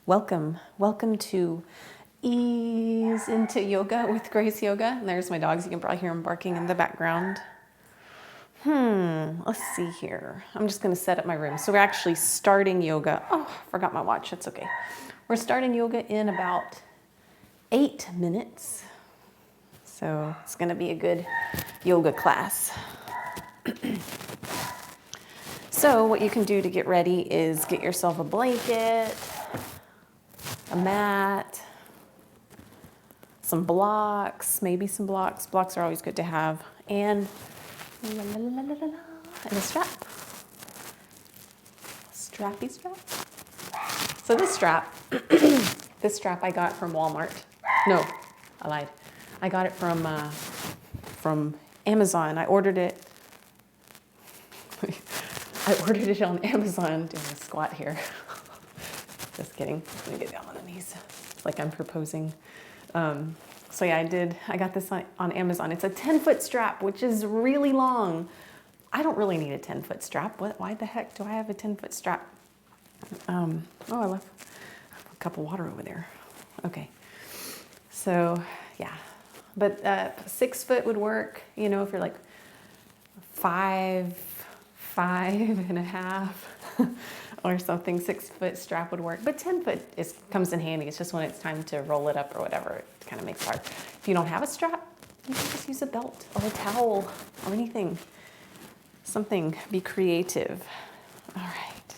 Welcome to Ease into Yoga with Grace Yoga. And there's my dogs. You can probably hear them barking in the background. Let's see here. I'm just gonna set up my room. So we're actually starting yoga. Oh, I forgot my watch, that's okay. We're starting yoga in about 8 minutes. So it's gonna be a good yoga class. So what you can do to get ready is get yourself a blanket, a mat, some blocks, maybe some blocks. Blocks are always good to have. And a strap. Strappy strap. So this strap, this strap I got from Walmart. No, I lied. I got it from Amazon. I ordered it. I ordered it on Amazon. Doing a squat here. Just kidding. Let me get down on the knees. It's like I'm proposing. So yeah, I got this on Amazon. It's a 10-foot strap, which is really long. I don't really need a 10-foot strap. Why the heck do I have a 10-foot strap? I left a cup of water over there. Okay. So yeah, but 6 foot would work. You know, if you're like 5 and a half or something, 6 foot strap would work. But 10 foot comes in handy. It's just when it's time to roll it up or whatever, it kind of makes it hard. If you don't have a strap, you can just use a belt or a towel or anything. Something, be creative. All right.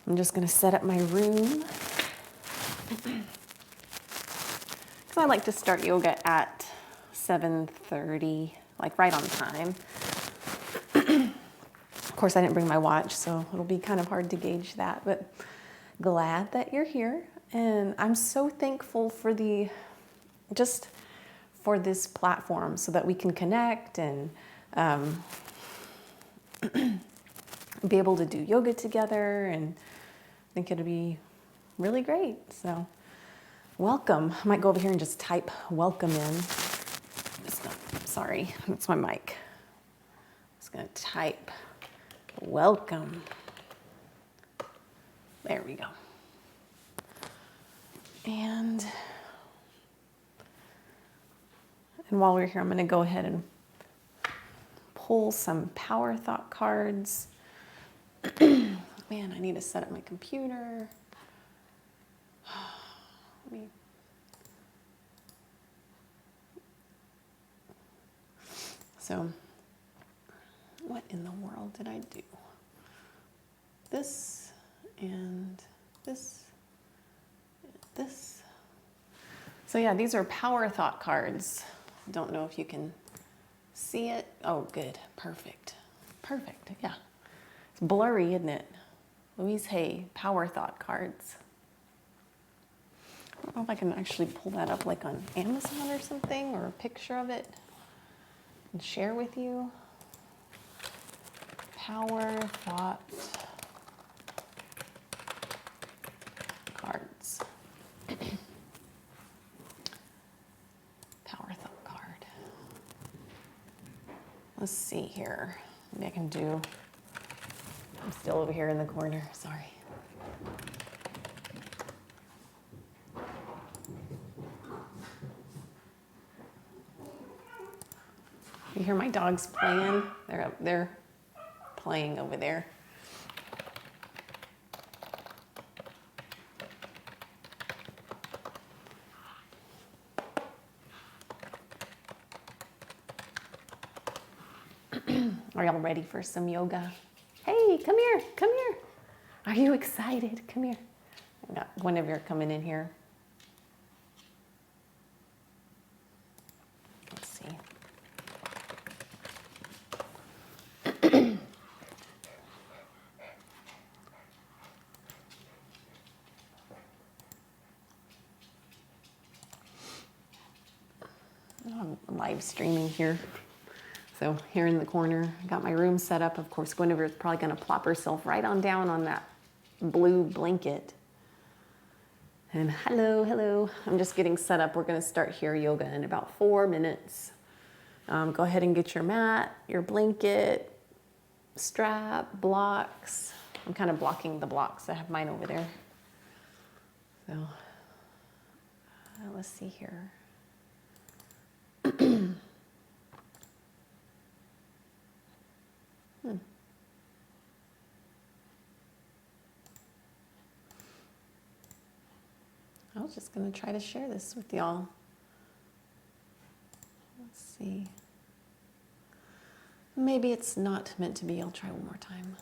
I'm just gonna set up my room. Because I like to start yoga at 7:30, like right on time. Of course, I didn't bring my watch, so it'll be kind of hard to gauge that, but glad that you're here. And I'm so thankful for for this platform so that we can connect and be able to do yoga together, and I think it'll be really great. So welcome. I might go over here and just type welcome in. Sorry, that's my mic. I'm just gonna type welcome. There we go. And while we're here, I'm going to go ahead and pull some power thought cards. Man, I need to set up my computer. So, what in the world did I do? This and this. So yeah, these are power thought cards. Don't know if you can see it. Oh, good. Perfect. Yeah. It's blurry, isn't it? Louise Hay, power thought cards. I don't know if I can actually pull that up like on Amazon or something, or a picture of it and share with you. Power thought cards. Power thought card. Let's see here. Maybe I can do. I'm still over here in the corner. Sorry. You hear my dogs playing? They're playing over there. Are y'all ready for some yoga? Hey, come here. Are you excited? Come here. I got one of you coming in here. Let's see. I'm live streaming here. So here in the corner, I got my room set up. Of course, Guinevere is probably going to plop herself right on down on that blue blanket. And hello. I'm just getting set up. We're going to start here yoga in about 4 minutes. Go ahead and get your mat, your blanket, strap, blocks. I'm kind of blocking the blocks. I have mine over there. So let's see here. I was just going to try to share this with y'all. Let's see. Maybe it's not meant to be. I'll try one more time.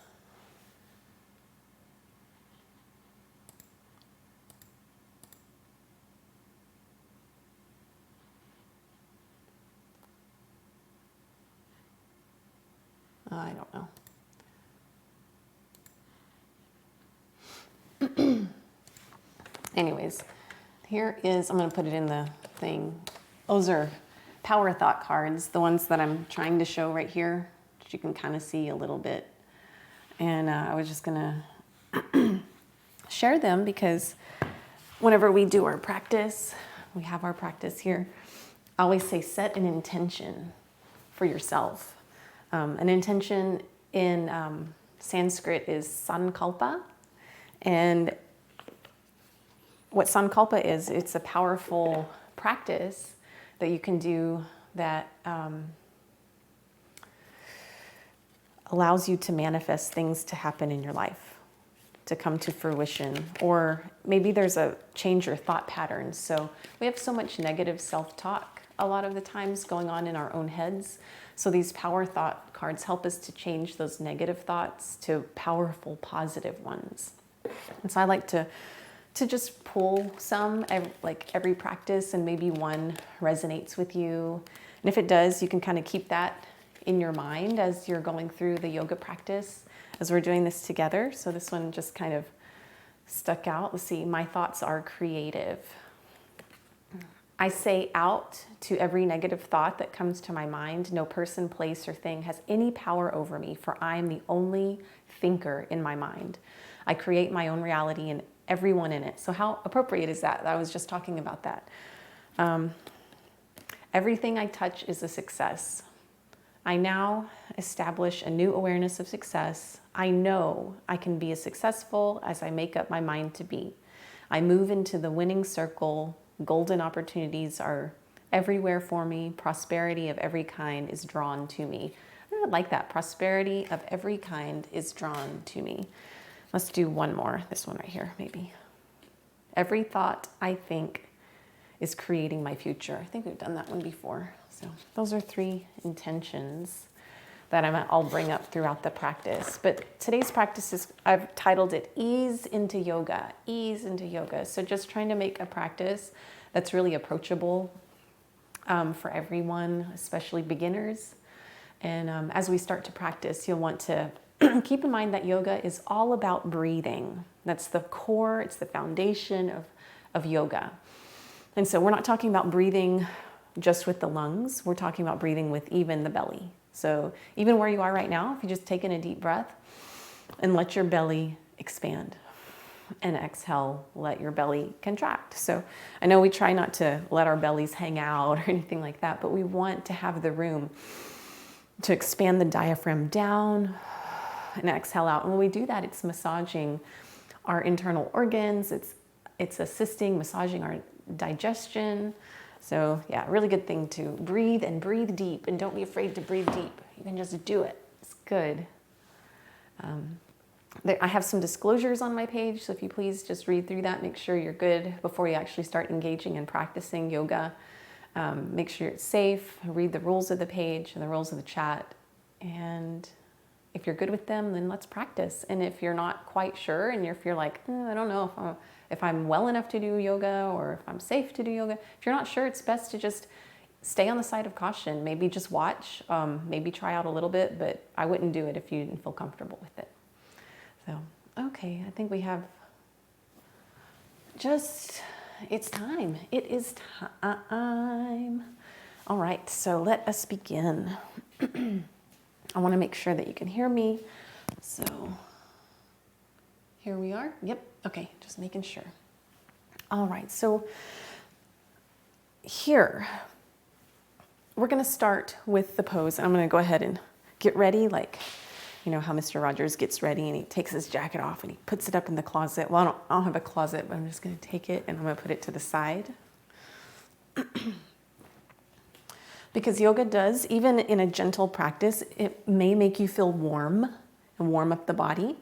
I don't know. Anyways, here is, I'm going to put it in the thing. Those are power thought cards, the ones that I'm trying to show right here, which you can kind of see a little bit. And I was just going to share them because whenever we do our practice, we have our practice here, I always say set an intention for yourself. An intention in Sanskrit is sankalpa. And what sankalpa is, it's a powerful practice that you can do that allows you to manifest things to happen in your life, to come to fruition. Or maybe there's a change your thought patterns. So we have so much negative self-talk a lot of the times going on in our own heads. So these power thought cards help us to change those negative thoughts to powerful, positive ones. And so I like to just pull some, like every practice, and maybe one resonates with you. And if it does, you can kind of keep that in your mind as you're going through the yoga practice, as we're doing this together. So this one just kind of stuck out. Let's see, my thoughts are creative. I say out to every negative thought that comes to my mind, no person, place, or thing has any power over me, for I am the only thinker in my mind. I create my own reality and everyone in it. So how appropriate is that? I was just talking about that. Everything I touch is a success. I now establish a new awareness of success. I know I can be as successful as I make up my mind to be. I move into the winning circle. Golden opportunities are everywhere for me. Prosperity of every kind is drawn to me. I like that. Prosperity of every kind is drawn to me. Let's do one more. This one right here, maybe. Every thought I think is creating my future. I think we've done that one before. So those are 3 intentions that I'll bring up throughout the practice. But today's practice is, I've titled it Ease into Yoga. Ease into Yoga. So just trying to make a practice that's really approachable for everyone, especially beginners. And as we start to practice, you'll want to keep in mind that yoga is all about breathing. That's the core, it's the foundation of yoga. And so we're not talking about breathing just with the lungs. We're talking about breathing with even the belly. So even where you are right now, if you just take in a deep breath and let your belly expand, and exhale, let your belly contract. So I know we try not to let our bellies hang out or anything like that, but we want to have the room to expand the diaphragm down and exhale out. And when we do that, it's massaging our internal organs. It's assisting, massaging our digestion. So yeah, really good thing to breathe and breathe deep, and don't be afraid to breathe deep. You can just do it. It's good. I have some disclosures on my page, so if you please just read through that, make sure you're good before you actually start engaging and practicing yoga. Make sure it's safe, read the rules of the page and the rules of the chat, and if you're good with them, then let's practice. And if you're not quite sure, and if you're like, I don't know if I'm well enough to do yoga, or if I'm safe to do yoga, if you're not sure, it's best to just stay on the side of caution. Maybe just watch, maybe try out a little bit, but I wouldn't do it if you didn't feel comfortable with it. So, okay, I think we have it's time. It is time. All right, so let us begin. I want to make sure that you can hear me. So, here we are. Yep, okay, just making sure. All right, so here, we're going to start with the pose. I'm going to go ahead and get ready, like You know how Mr. Rogers gets ready and he takes his jacket off and he puts it up in the closet. Well, I don't have a closet, but I'm just going to take it and I'm going to put it to the side. Because yoga does, even in a gentle practice, it may make you feel warm and warm up the body.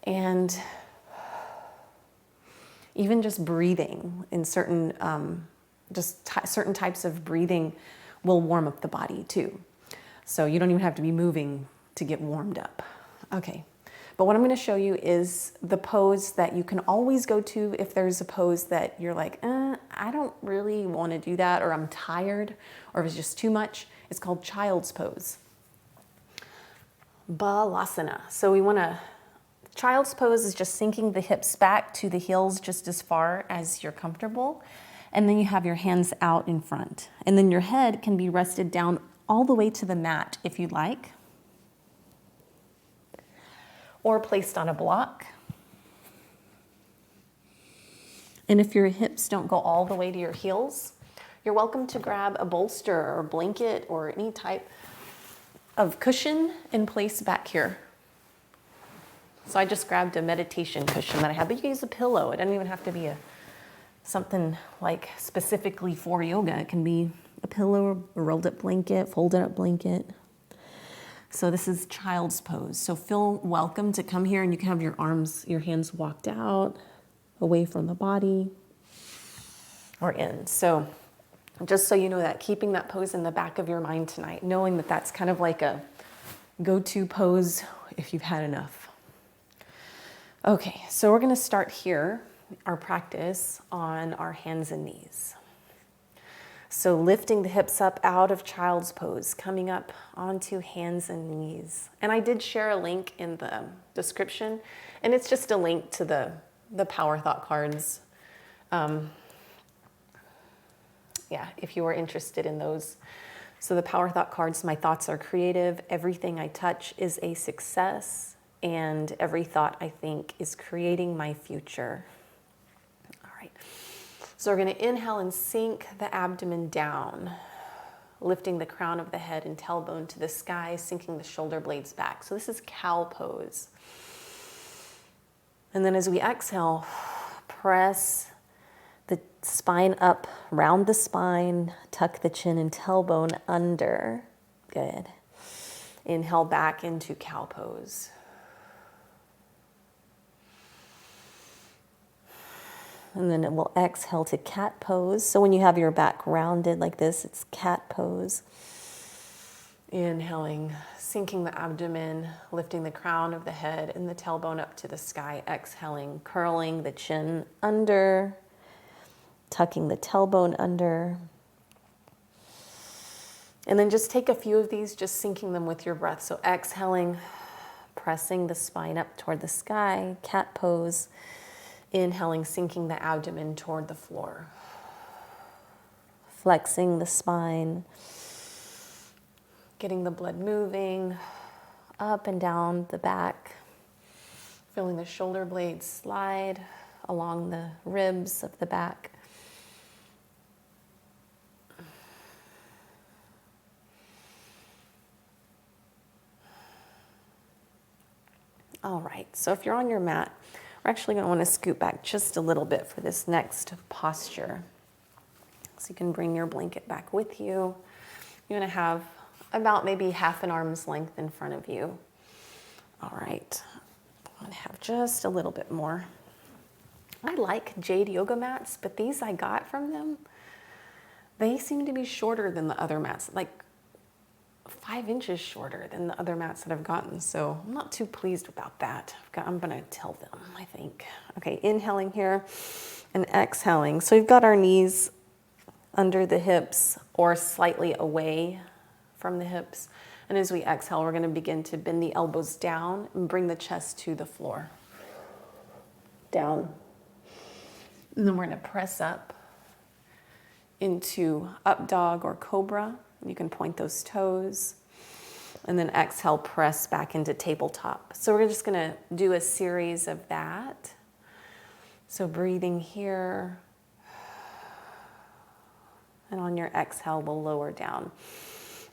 And even just breathing in certain, certain types of breathing will warm up the body too. So you don't even have to be moving to get warmed up. Okay, but what I'm going to show you is the pose that you can always go to if there's a pose that you're like, I don't really want to do that, or I'm tired, or if it's just too much. It's called child's pose. Balasana. So we want to, child's pose is just sinking the hips back to the heels just as far as you're comfortable. And then you have your hands out in front. And then your head can be rested down all the way to the mat if you'd like, or placed on a block. And if your hips don't go all the way to your heels, you're welcome to grab a bolster or blanket or any type of cushion and place back here. So I just grabbed a meditation cushion that I have, but you can use a pillow. It doesn't even have to be something like specifically for yoga. It can be a pillow, a rolled up blanket, folded up blanket. So this is child's pose. So feel welcome to come here, and you can have your arms, your hands walked out, away from the body, or in. So just so you know that, keeping that pose in the back of your mind tonight, knowing that that's kind of like a go-to pose if you've had enough. Okay, so we're gonna start here, our practice on our hands and knees. So lifting the hips up out of child's pose, coming up onto hands and knees. And I did share a link in the description, and it's just a link to the Power Thought cards. Yeah, if you are interested in those. So the Power Thought cards, my thoughts are creative, everything I touch is a success, and every thought I think is creating my future. All right. So we're going to inhale and sink the abdomen down, lifting the crown of the head and tailbone to the sky, sinking the shoulder blades back. So this is cow pose. And then as we exhale, press the spine up, round the spine, tuck the chin and tailbone under. Good. Inhale back into cow pose. And then it will exhale to cat pose. So when you have your back rounded like this, it's cat pose. Inhaling, sinking the abdomen, lifting the crown of the head and the tailbone up to the sky. Exhaling, curling the chin under, tucking the tailbone under. And then just take a few of these, just sinking them with your breath. So exhaling, pressing the spine up toward the sky, cat pose. Inhaling, sinking the abdomen toward the floor. Flexing the spine. Getting the blood moving up and down the back. Feeling the shoulder blades slide along the ribs of the back. All right, so if you're on your mat, we're actually going to want to scoot back just a little bit for this next posture. So you can bring your blanket back with you. You're going to have about maybe half an arm's length in front of you. All right, I'm going to have just a little bit more. I like Jade yoga mats, but these I got from them, they seem to be shorter than the other mats, like 5 inches shorter than the other mats that I've gotten. So I'm not too pleased about that. I'm gonna tell them, I think. Okay, inhaling here and exhaling. So we've got our knees under the hips or slightly away from the hips. And as we exhale, we're gonna begin to bend the elbows down and bring the chest to the floor. Down. And then we're gonna press up into up dog or cobra. You can point those toes. And then exhale, press back into tabletop. So we're just gonna do a series of that. So breathing here. And on your exhale, we'll lower down.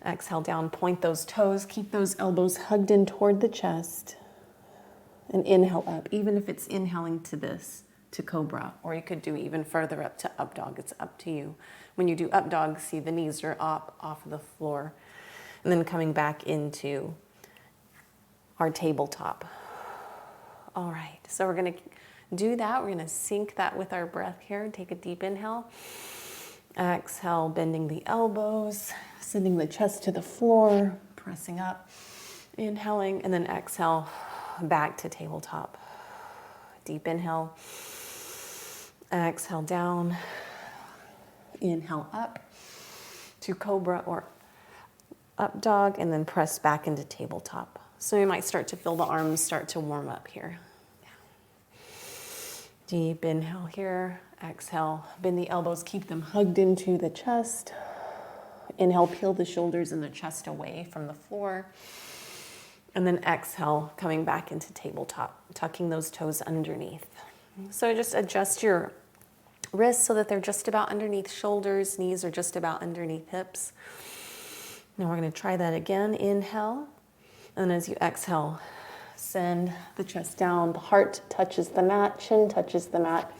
Exhale down, point those toes, keep those elbows hugged in toward the chest. And inhale up, even if it's inhaling to this, to cobra, or you could do even further up to up dog. It's up to you. When you do up dog, see the knees are up off of the floor. And then coming back into our tabletop. All right, so we're gonna do that. We're gonna sync that with our breath here. Take a deep inhale. Exhale, bending the elbows, sending the chest to the floor, pressing up, inhaling, and then exhale back to tabletop. Deep inhale, exhale down, inhale up to cobra or up dog, and then press back into tabletop. So you might start to feel the arms start to warm up here. Deep inhale here, exhale, bend the elbows, keep them hugged into the chest. Inhale, peel the shoulders and the chest away from the floor. And then exhale, coming back into tabletop, tucking those toes underneath. So just adjust your wrists so that they're just about underneath shoulders, knees are just about underneath hips. Now we're gonna try that again. Inhale, and as you exhale, send the chest down, the heart touches the mat, chin touches the mat.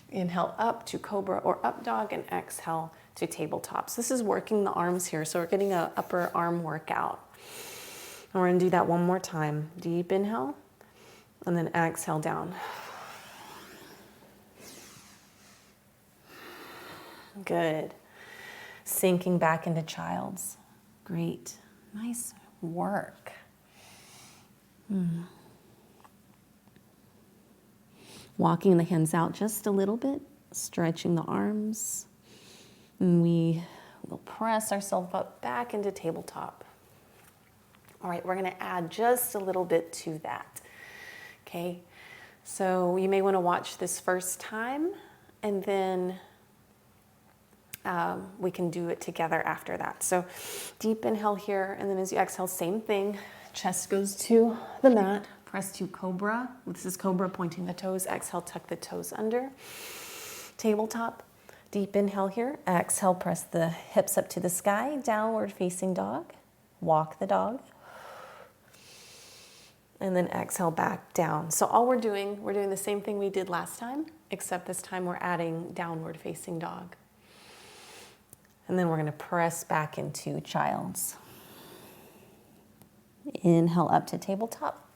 Inhale up to cobra or up dog, and exhale to tabletop. So this is working the arms here, so we're getting an upper arm workout. And we're gonna do that one more time. Deep inhale, and then exhale down. Good. Sinking back into child's. Great. Nice work. Walking the hands out just a little bit, stretching the arms. And we will press ourselves up back into tabletop. All right, we're gonna add just a little bit to that, okay? So you may wanna watch this first time, and then we can do it together after that. So deep inhale here, and then as you exhale, same thing. Chest goes to the mat, press to cobra. This is cobra, pointing the toes. Exhale, tuck the toes under. Tabletop, deep inhale here. Exhale, press the hips up to the sky. Downward facing dog. Walk the dog. And then exhale back down. So all we're doing the same thing we did last time, except this time we're adding downward facing dog. And then we're gonna press back into child's. Inhale up to tabletop.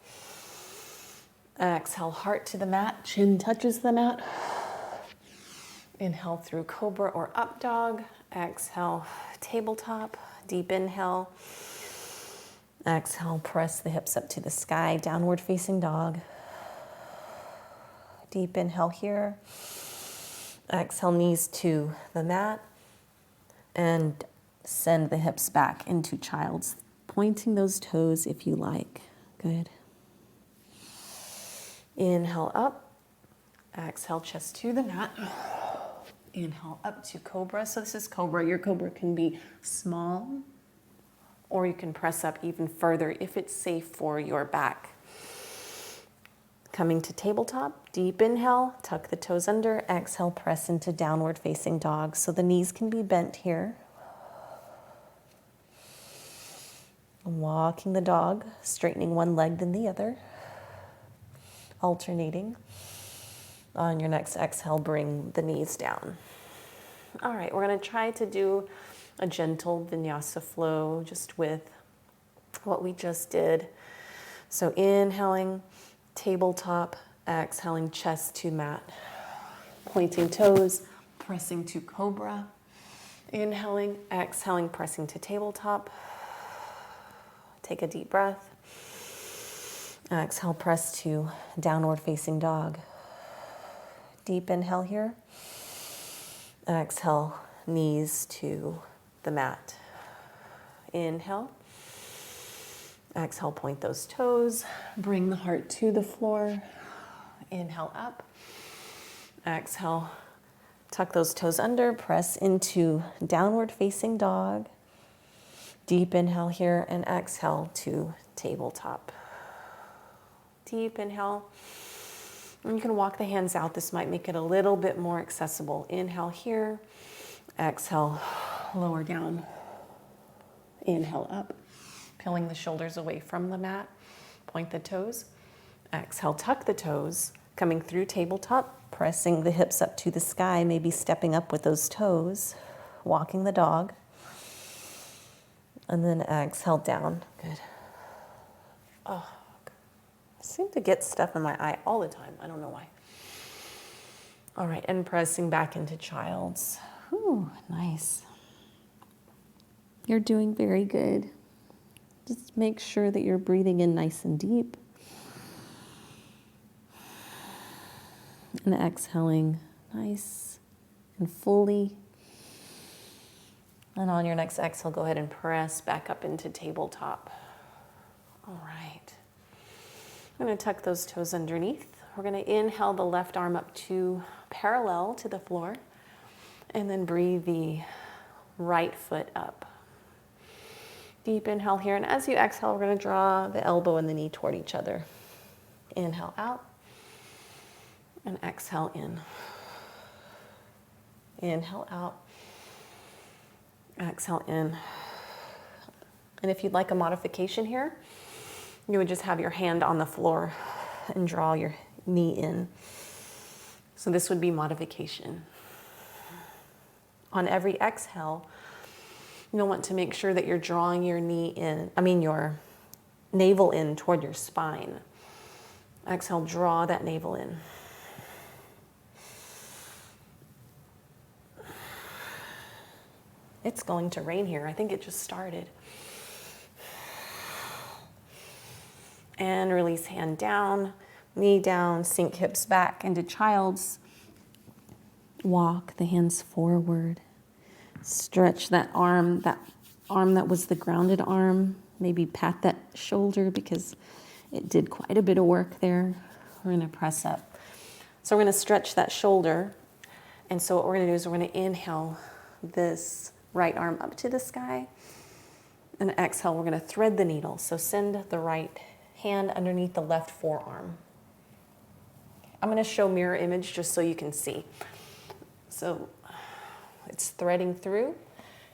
Exhale, heart to the mat, chin touches the mat. Inhale through cobra or up dog. Exhale, tabletop, deep inhale. Exhale, press the hips up to the sky, downward facing dog. Deep inhale here. Exhale, knees to the mat. And send the hips back into child's, pointing those toes if you like. Good. Inhale up. Exhale, chest to the mat. Inhale up to cobra. So this is cobra. Your cobra can be small, or you can press up even further if it's safe for your back. Coming to tabletop, deep inhale, tuck the toes under. Exhale, press into downward facing dog. So the knees can be bent here. Walking the dog, straightening one leg then the other. Alternating. On your next exhale, bring the knees down. All right, we're gonna try to do a gentle vinyasa flow just with what we just did. So inhaling, tabletop, exhaling, chest to mat. Pointing toes, pressing to cobra. Inhaling, exhaling, pressing to tabletop. Take a deep breath. Exhale, press to downward facing dog. Deep inhale here. Exhale, knees to the mat. Inhale. Exhale, point those toes. Bring the heart to the floor. Inhale up. Exhale, tuck those toes under. Press into downward facing dog. Deep inhale here, and exhale to tabletop. Deep inhale. And you can walk the hands out. This might make it a little bit more accessible. Inhale here. Exhale, lower down. Inhale up, peeling the shoulders away from the mat. Point the toes. Exhale, tuck the toes, coming through tabletop, pressing the hips up to the sky, maybe stepping up with those toes, walking the dog. And then exhale down. Good. Oh, I seem to get stuff in my eye all the time. I don't know why. All right, and pressing back into child's. Ooh, nice. You're doing very good. Just make sure that you're breathing in nice and deep. And exhaling nice and fully. And on your next exhale, go ahead and press back up into tabletop. All right. I'm going to tuck those toes underneath. We're going to inhale the left arm up to parallel to the floor. And then breathe the right foot up. Deep inhale here. And as you exhale, we're going to draw the elbow and the knee toward each other. Inhale out. And exhale in. Inhale out. Exhale in. And if you'd like a modification here, you would just have your hand on the floor and draw your knee in. So this would be modification. On every exhale, you'll want to make sure that you're drawing your your navel in toward your spine. Exhale, draw that navel in. It's going to rain here. I think it just started. And release hand down, knee down, sink hips back into child's. Walk the hands forward. Stretch that arm that was the grounded arm. Maybe pat that shoulder because it did quite a bit of work there. We're going to press up. So we're going to stretch that shoulder. And so what we're going to do is we're going to inhale this right arm up to the sky. And exhale, we're going to thread the needle. So send the right hand underneath the left forearm. I'm going to show mirror image just so you can see. So it's threading through,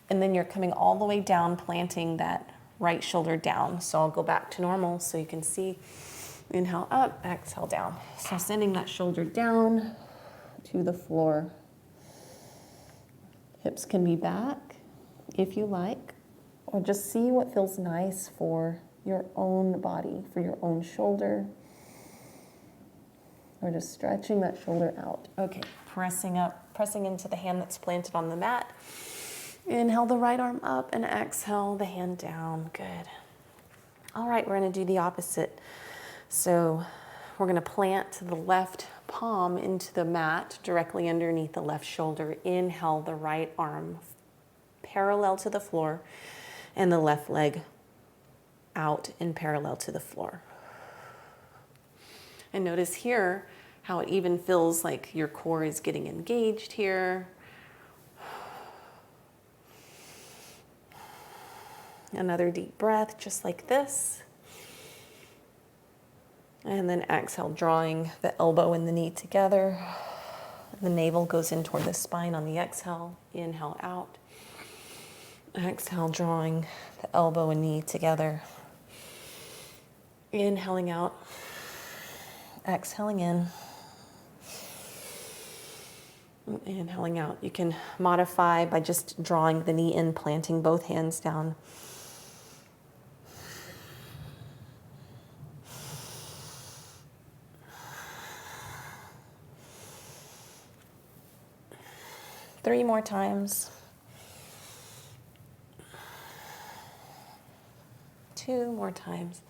and then you're coming all the way down, planting that right shoulder down. So I'll go back to normal so you can see. Inhale up, exhale down. So sending that shoulder down to the floor. Hips can be back if you like, or just see what feels nice for your own body, for your own shoulder. Or just stretching that shoulder out. Okay, pressing up, pressing into the hand that's planted on the mat. Inhale the right arm up and exhale the hand down. Good. All right, we're going to do the opposite. So we're going to plant the left palm into the mat directly underneath the left shoulder. Inhale the right arm parallel to the floor and the left leg out and parallel to the floor. And notice here how it even feels like your core is getting engaged here. Another deep breath, just like this. And then exhale, drawing the elbow and the knee together. The navel goes in toward the spine on the exhale. Inhale out. Exhale, drawing the elbow and knee together. Inhaling out. Exhaling in. Inhaling out. You can modify by just drawing the knee in, planting both hands down. Three more times. Two more times.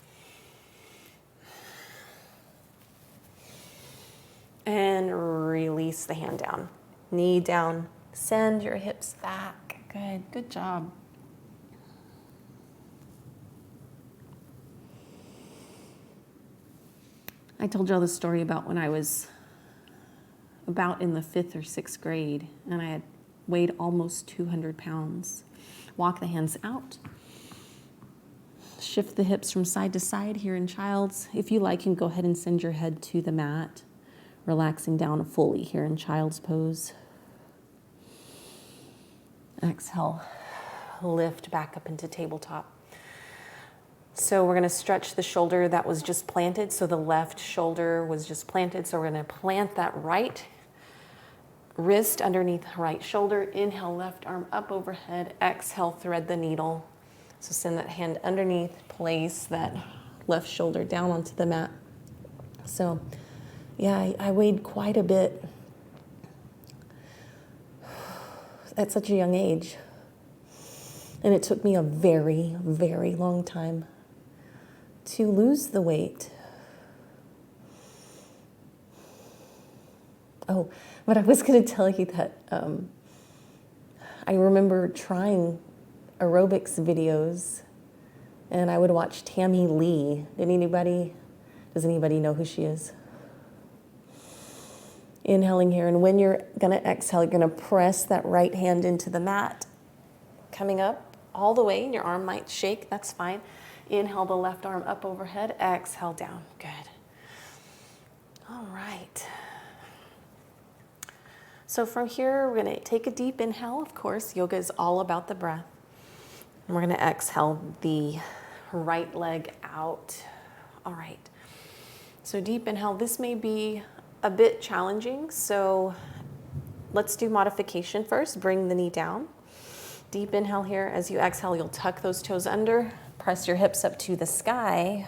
And release the hand down. Knee down. Send your hips back. Good. Good job. I told y'all the story about when I was about in the 5th or 6th grade, and I had weighed almost 200 pounds. Walk the hands out. Shift the hips from side to side here in child's. If you like, you can go ahead and send your head to the mat, relaxing down fully here in child's pose. Exhale. lift back up into tabletop. So we're going to stretch the shoulder that was just planted. So the left shoulder was just planted. So we're going to plant that right wrist underneath right shoulder. Inhale, left arm up overhead. Exhale, thread the needle. So send that hand underneath, place that left shoulder down onto the mat. So yeah, I weighed quite a bit at such a young age. And it took me a very, very long time to lose the weight. Oh, but I was going to tell you that I remember trying aerobics videos, and I would watch Tammy Lee. Does anybody know who she is? Inhaling here, and when you're going to exhale, you're going to press that right hand into the mat, coming up all the way, and your arm might shake, that's fine. Inhale the left arm up overhead, exhale down, good. All right. So from here, we're going to take a deep inhale. Of course, yoga is all about the breath. And we're going to exhale the right leg out. All right. So deep inhale. This may be a bit challenging, so let's do modification first. Bring the knee down. Deep inhale here. As you exhale, you'll tuck those toes under. Press your hips up to the sky.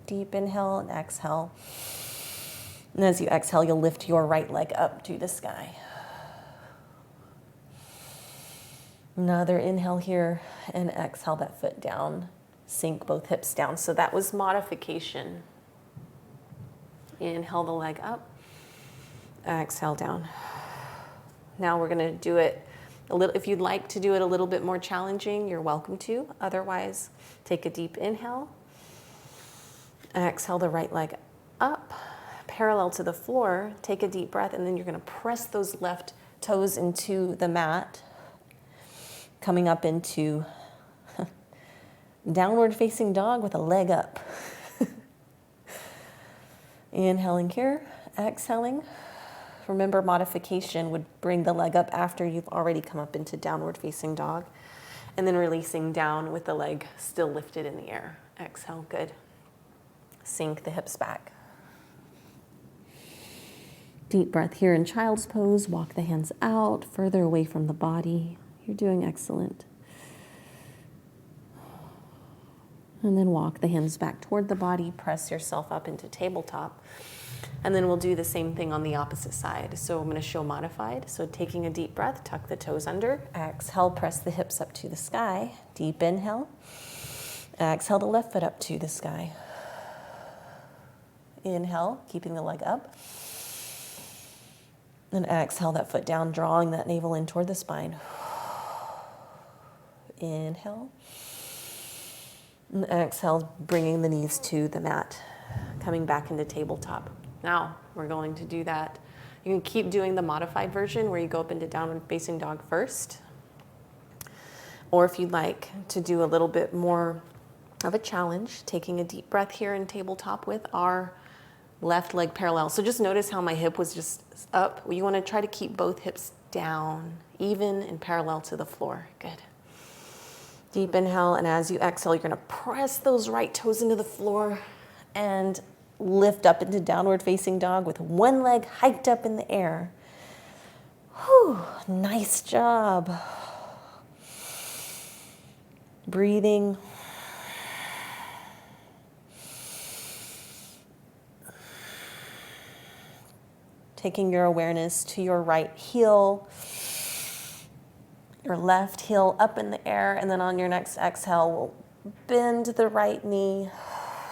Deep inhale and exhale. And as you exhale, you'll lift your right leg up to the sky. Another inhale here and exhale that foot down. Sink both hips down. So that was modification. Inhale the leg up. Exhale down. Now we're going to do it a little. If you'd like to do it a little bit more challenging, you're welcome to. Otherwise, take a deep inhale. Exhale the right leg up, parallel to the floor. Take a deep breath, and then you're going to press those left toes into the mat, coming up into downward facing dog with a leg up. Inhaling here, exhaling. Remember, modification would bring the leg up after you've already come up into downward facing dog, and then releasing down with the leg still lifted in the air. Exhale, good. Sink the hips back. Deep breath here in child's pose. Walk the hands out, further away from the body. You're doing excellent. And then walk the hands back toward the body. Press yourself up into tabletop. And then we'll do the same thing on the opposite side. So I'm going to show modified. So taking a deep breath, tuck the toes under. Exhale, press the hips up to the sky. Deep inhale. Exhale the left foot up to the sky. Inhale, keeping the leg up. And exhale that foot down, drawing that navel in toward the spine. Inhale. And exhale, bringing the knees to the mat, coming back into tabletop. Now, we're going to do that. You can keep doing the modified version where you go up into downward facing dog first. Or if you'd like to do a little bit more of a challenge, taking a deep breath here in tabletop with our left leg parallel. So just notice how my hip was just up. You want to try to keep both hips down, even and parallel to the floor. Good. Deep inhale, and as you exhale, you're going to press those right toes into the floor and lift up into downward facing dog with one leg hiked up in the air. Whew, nice job. Breathing. Taking your awareness to your right heel, your left heel up in the air, and then on your next exhale, we'll bend the right knee,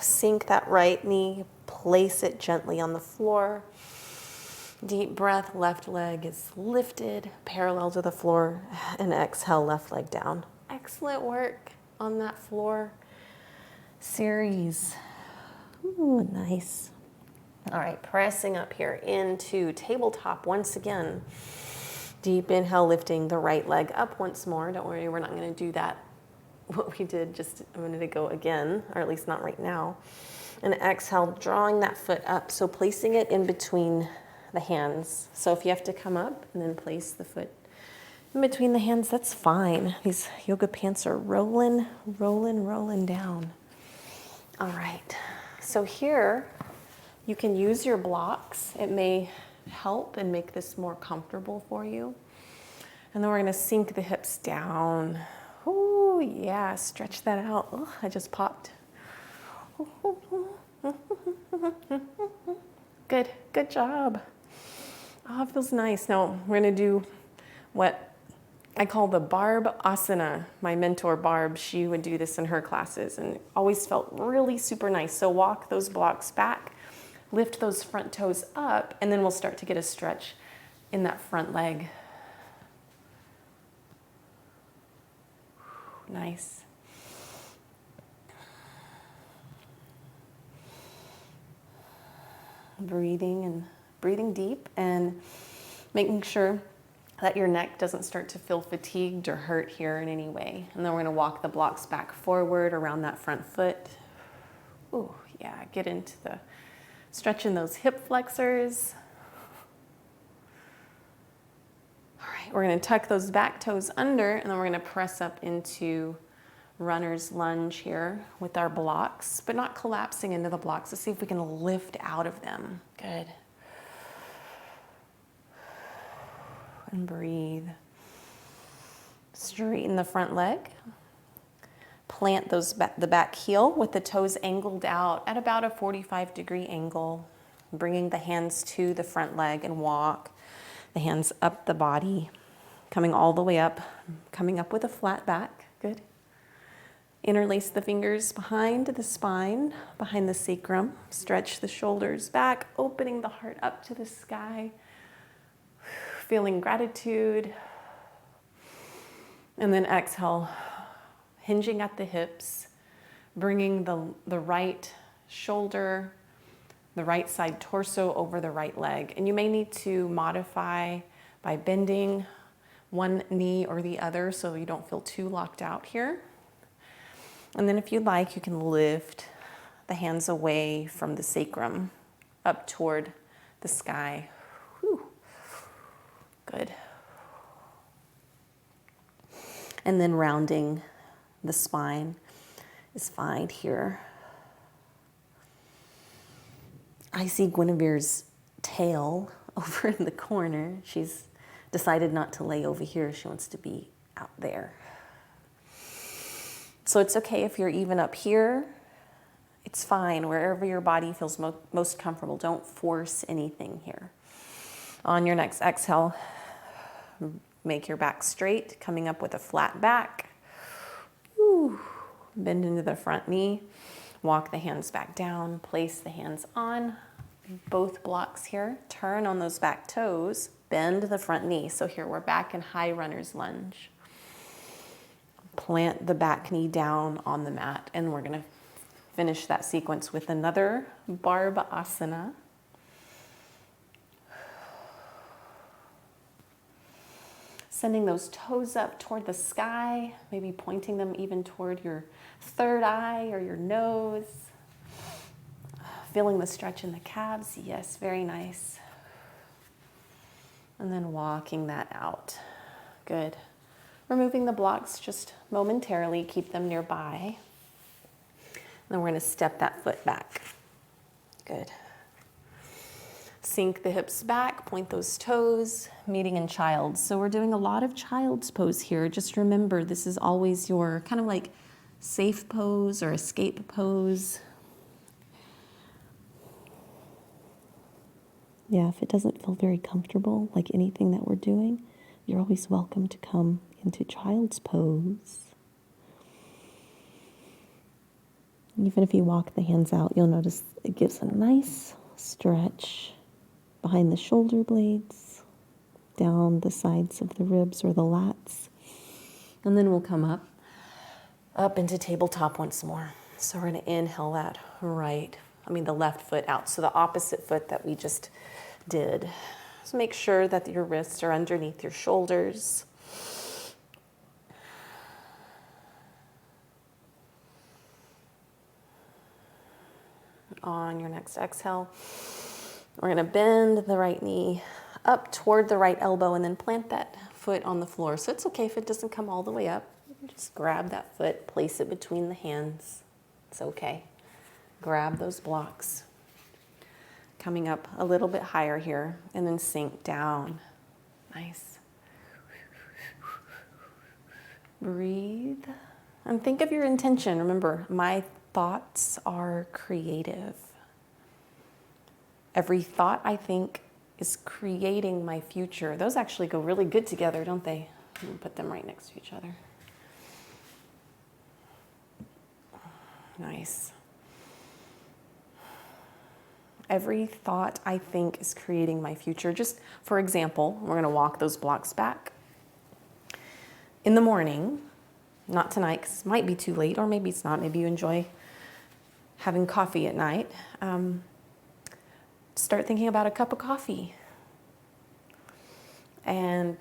sink that right knee, place it gently on the floor. Deep breath, left leg is lifted, parallel to the floor, and exhale, left leg down. Excellent work on that floor series. Ooh, nice. All right, pressing up here into tabletop once again. Deep inhale, lifting the right leg up once more. Don't worry, we're not going to do that, what we did just a minute ago again, or at least not right now. And exhale, drawing that foot up. So placing it in between the hands. So if you have to come up and then place the foot in between the hands, that's fine. These yoga pants are rolling, rolling, rolling down. All right, so here you can use your blocks. It may help and make this more comfortable for you. And then we're gonna sink the hips down. Oh yeah, stretch that out. Oh, I just popped. Good, good job. Oh, it feels nice. Now we're gonna do what I call the Barb Asana. My mentor, Barb, she would do this in her classes and it always felt really super nice. So walk those blocks back, lift those front toes up, and then we'll start to get a stretch in that front leg. Nice. Breathing deep and making sure that your neck doesn't start to feel fatigued or hurt here in any way. And then we're gonna walk the blocks back forward around that front foot. Ooh, yeah, get into the stretching those hip flexors. All right, we're gonna tuck those back toes under and then we're gonna press up into runner's lunge here with our blocks, but not collapsing into the blocks. Let's see if we can lift out of them. Good. And breathe. Straighten the front leg. Plant the back heel with the toes angled out at about a 45-degree angle, bringing the hands to the front leg and walk the hands up the body, coming all the way up, coming up with a flat back. Good. Interlace the fingers behind the spine, behind the sacrum. Stretch the shoulders back, opening the heart up to the sky. Feeling gratitude. And then exhale, hinging at the hips, bringing the right shoulder, the right side torso over the right leg. And you may need to modify by bending one knee or the other so you don't feel too locked out here. And then if you'd like, you can lift the hands away from the sacrum up toward the sky. Whew. Good. And then rounding the spine is fine here. I see Guinevere's tail over in the corner. She's decided not to lay over here. She wants to be out there. So it's okay if you're even up here. It's fine, wherever your body feels most comfortable. Don't force anything here. On your next exhale, make your back straight, coming up with a flat back. Woo. Bend into the front knee. Walk the hands back down. Place the hands on both blocks here. Turn on those back toes. Bend the front knee. So here we're back in high runner's lunge. Plant the back knee down on the mat, and we're gonna finish that sequence with another Barb Asana. Sending those toes up toward the sky, maybe pointing them even toward your third eye or your nose. Feeling the stretch in the calves, yes, very nice. And then walking that out, good. Removing the blocks just momentarily, keep them nearby. And then we're gonna step that foot back. Good. Sink the hips back, point those toes, meeting in child's. So we're doing a lot of child's pose here. Just remember, this is always your kind of like safe pose or escape pose. Yeah, if it doesn't feel very comfortable, like anything that we're doing, you're always welcome to come into child's pose. Even if you walk the hands out, you'll notice it gives a nice stretch behind the shoulder blades, down the sides of the ribs or the lats. And then we'll come up into tabletop once more. So we're gonna inhale that the left foot out. So the opposite foot that we just did. So make sure that your wrists are underneath your shoulders. On your next exhale, we're gonna bend the right knee up toward the right elbow and then plant that foot on the floor. So it's okay if it doesn't come all the way up. Just grab that foot, place it between the hands. It's okay. Grab those blocks. Coming up a little bit higher here, and then sink down. Nice. Breathe. And think of your intention. Remember, my thoughts are creative. Every thought I think is creating my future. Those actually go really good together, don't they? I'm gonna put them right next to each other. Nice. Every thought I think is creating my future. Just for example, we're gonna walk those blocks back. In the morning, not tonight, because it might be too late, or maybe it's not. Maybe you enjoy having coffee at night. Start thinking about a cup of coffee. And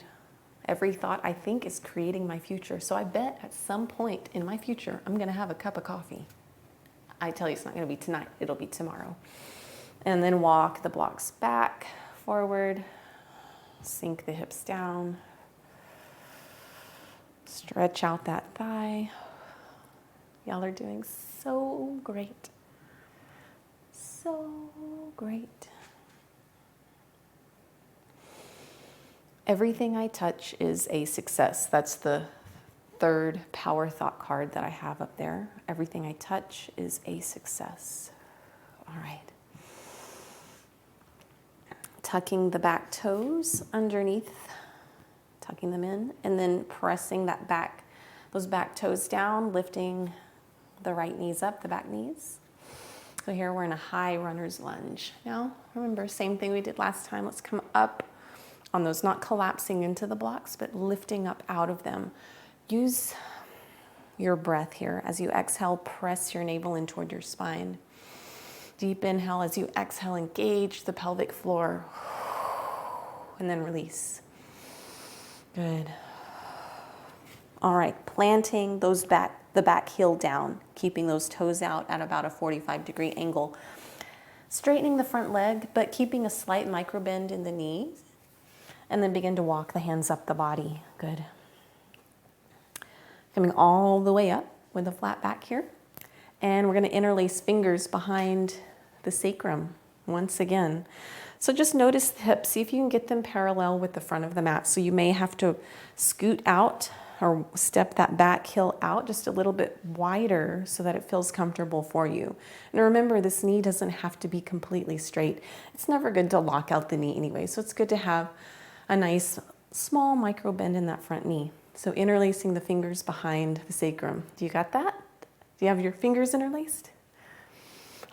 every thought I think is creating my future. So I bet at some point in my future, I'm gonna have a cup of coffee. I tell you, it's not gonna be tonight, it'll be tomorrow. And then walk the blocks back, forward, sink the hips down, stretch out that thigh. Y'all are doing so great. So great. Everything I touch is a success. That's the third power thought card that I have up there. Everything I touch is a success. All right. Tucking the back toes underneath, tucking them in, and then pressing those back toes down, lifting the right knees up, the back knees. So here we're in a high runner's lunge. Now, remember, same thing we did last time. Let's come up on those, not collapsing into the blocks, but lifting up out of them. Use your breath here. As you exhale, press your navel in toward your spine. Deep inhale. As you exhale, engage the pelvic floor. And then release. Good. All right, planting the back heel down, keeping those toes out at about a 45-degree angle. Straightening the front leg, but keeping a slight micro bend in the knees. And then begin to walk the hands up the body. Good. Coming all the way up with a flat back here. And we're going to interlace fingers behind the sacrum once again. So just notice the hips. See if you can get them parallel with the front of the mat. So you may have to scoot out or step that back heel out just a little bit wider so that it feels comfortable for you. And remember, this knee doesn't have to be completely straight. It's never good to lock out the knee anyway. So it's good to have a nice small micro bend in that front knee. So interlacing the fingers behind the sacrum. Do you got that? Do you have your fingers interlaced?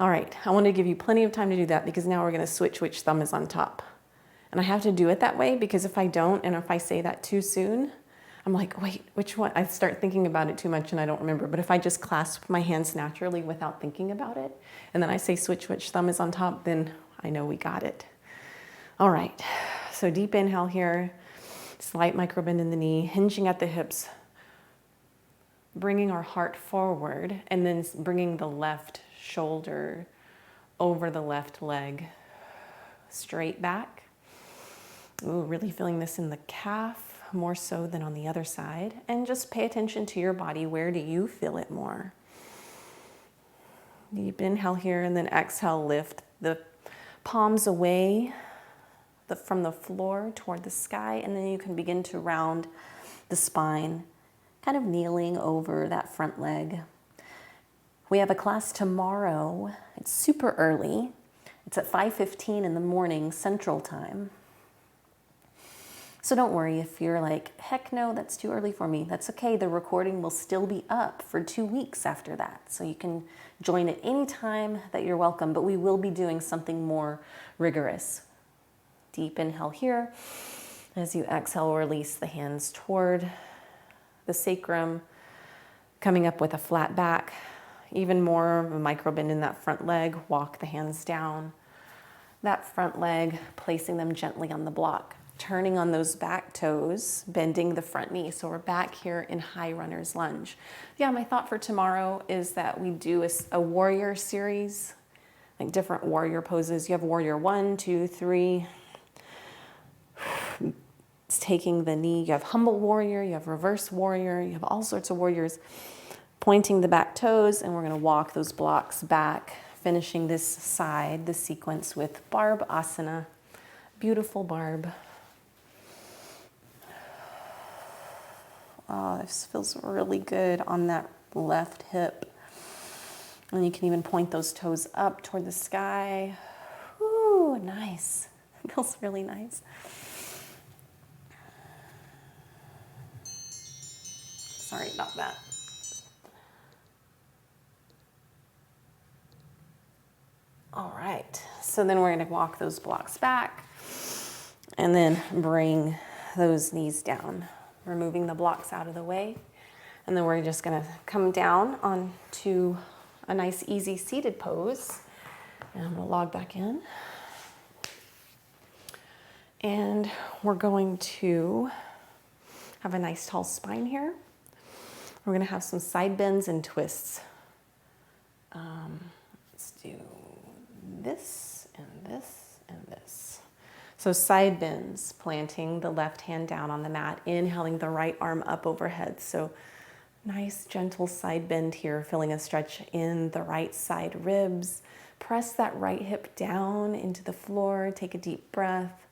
All right, I want to give you plenty of time to do that because now we're going to switch which thumb is on top. And I have to do it that way because if I don't, and if I say that too soon, I'm like, wait, which one? I start thinking about it too much and I don't remember. But if I just clasp my hands naturally without thinking about it, and then I say switch which thumb is on top, then I know we got it. All right, so deep inhale here, slight micro bend in the knee, hinging at the hips, bringing our heart forward, and then bringing the left shoulder over the left leg, straight back. Ooh, really feeling this in the calf, more so than on the other side. And just pay attention to your body. Where do you feel it more? Deep inhale here, and then exhale, lift the palms away from the floor toward the sky, and then you can begin to round the spine, kind of kneeling over that front leg. We have a class tomorrow. It's super early. It's at 5:15 in the morning, Central Time. So don't worry if you're like, heck no, that's too early for me. That's okay. The recording will still be up for 2 weeks after that. So you can join at any time that you're welcome, but we will be doing something more rigorous. Deep inhale here. As you exhale, release the hands toward the sacrum, coming up with a flat back. Even more of a micro bend in that front leg. Walk the hands down. That front leg, placing them gently on the block. Turning on those back toes, bending the front knee. So we're back here in high runner's lunge. Yeah, my thought for tomorrow is that we do a warrior series, like different warrior poses. You have warrior 1, 2, 3. It's taking the knee. You have humble warrior, you have reverse warrior, you have all sorts of warriors, pointing the back toes, and we're going to walk those blocks back, finishing this side, this sequence with barb asana. Beautiful barb. Oh, this feels really good on that left hip. And you can even point those toes up toward the sky. Ooh, nice. It feels really nice. Sorry about that. All right, so then we're gonna walk those blocks back and then bring those knees down, removing the blocks out of the way. And then we're just gonna come down onto a nice easy seated pose. And we'll log back in. And we're going to have a nice tall spine here. We're gonna have some side bends and twists. Let's do this and this and this. So side bends, planting the left hand down on the mat, inhaling the right arm up overhead. So nice gentle side bend here, feeling a stretch in the right side ribs. Press that right hip down into the floor, take a deep breath.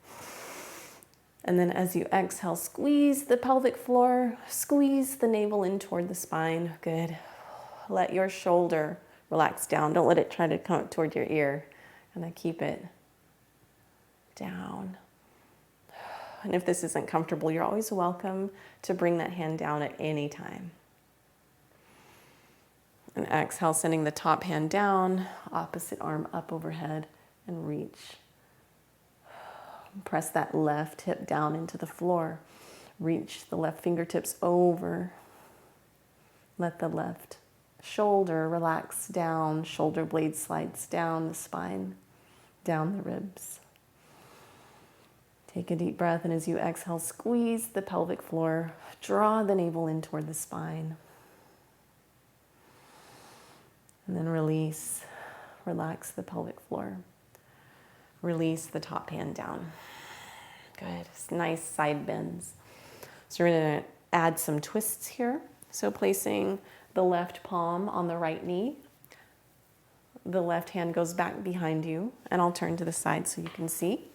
And then as you exhale, squeeze the pelvic floor, squeeze the navel in toward the spine. Good. Let your shoulder relax down. Don't let it try to come up toward your ear. And then keep it down. And if this isn't comfortable, you're always welcome to bring that hand down at any time. And exhale, sending the top hand down, opposite arm up overhead, and reach. Press that left hip down into the floor. Reach the left fingertips over. Let the left shoulder relax down, shoulder blade slides down the spine, down the ribs. Take a deep breath, and as you exhale, squeeze the pelvic floor, draw the navel in toward the spine. And then release, relax the pelvic floor. Release the top hand down. Good, nice side bends. So we're gonna add some twists here. So placing the left palm on the right knee. The left hand goes back behind you, and I'll turn to the side so you can see.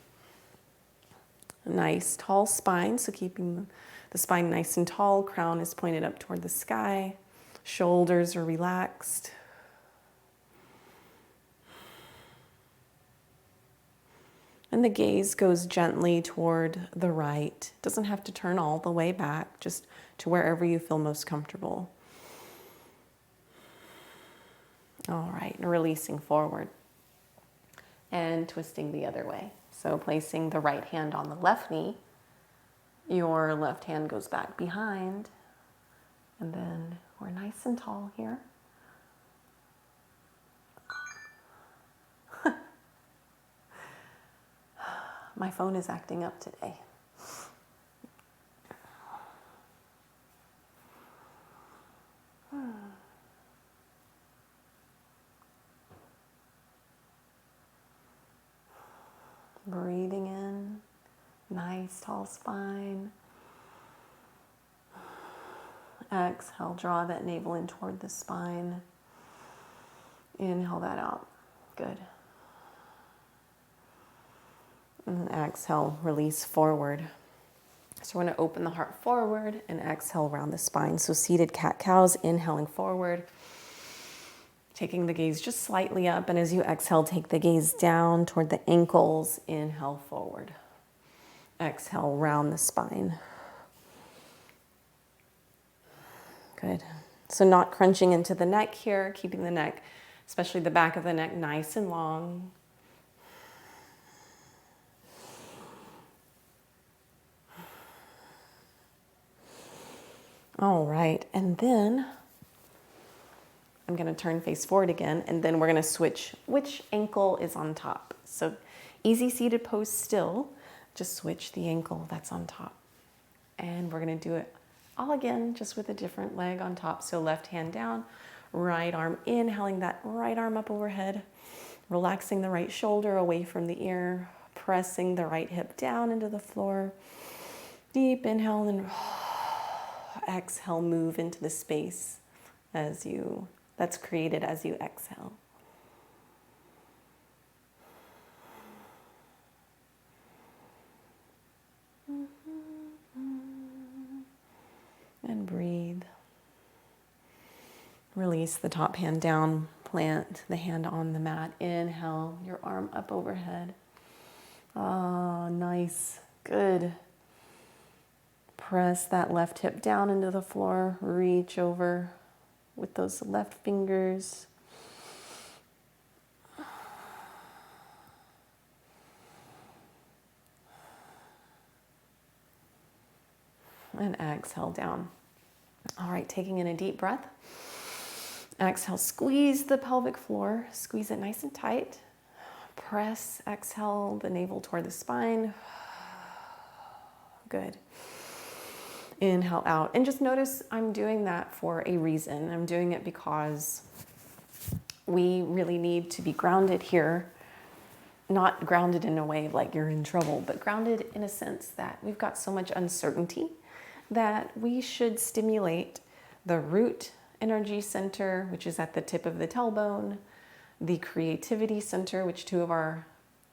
A nice tall spine, so keeping the spine nice and tall. Crown is pointed up toward the sky. Shoulders are relaxed. And the gaze goes gently toward the right. It doesn't have to turn all the way back, just to wherever you feel most comfortable. All right, and releasing forward and twisting the other way. So placing the right hand on the left knee, your left hand goes back behind, and then we're nice and tall here. My phone is acting up today. Breathing in, nice tall spine. Exhale, draw that navel in toward the spine. Inhale that out. Good. And exhale, release forward. So we're going to open the heart forward and exhale around the spine. So seated cat-cows, inhaling forward. Taking the gaze just slightly up, and as you exhale, take the gaze down toward the ankles. Inhale forward. Exhale, round the spine. Good. So not crunching into the neck here, keeping the neck, especially the back of the neck, nice and long. All right, and then I'm going to turn face forward again, and then we're going to switch which ankle is on top. So easy seated pose still, just switch the ankle that's on top. And we're going to do it all again, just with a different leg on top. So left hand down, right arm, inhaling that right arm up overhead, relaxing the right shoulder away from the ear, pressing the right hip down into the floor. Deep inhale and then exhale, move into the space that's created as you exhale. And breathe. Release the top hand down, plant the hand on the mat. Inhale, your arm up overhead. Ah, nice, good. Press that left hip down into the floor. Reach over with those left fingers. And exhale down. All right, taking in a deep breath. Exhale, squeeze the pelvic floor. Squeeze it nice and tight. Press, exhale, the navel toward the spine. Good. Inhale out. And just notice I'm doing that for a reason. I'm doing it because we really need to be grounded here. Not grounded in a way of like you're in trouble, but grounded in a sense that we've got so much uncertainty that we should stimulate the root energy center, which is at the tip of the tailbone, the creativity center, which two of our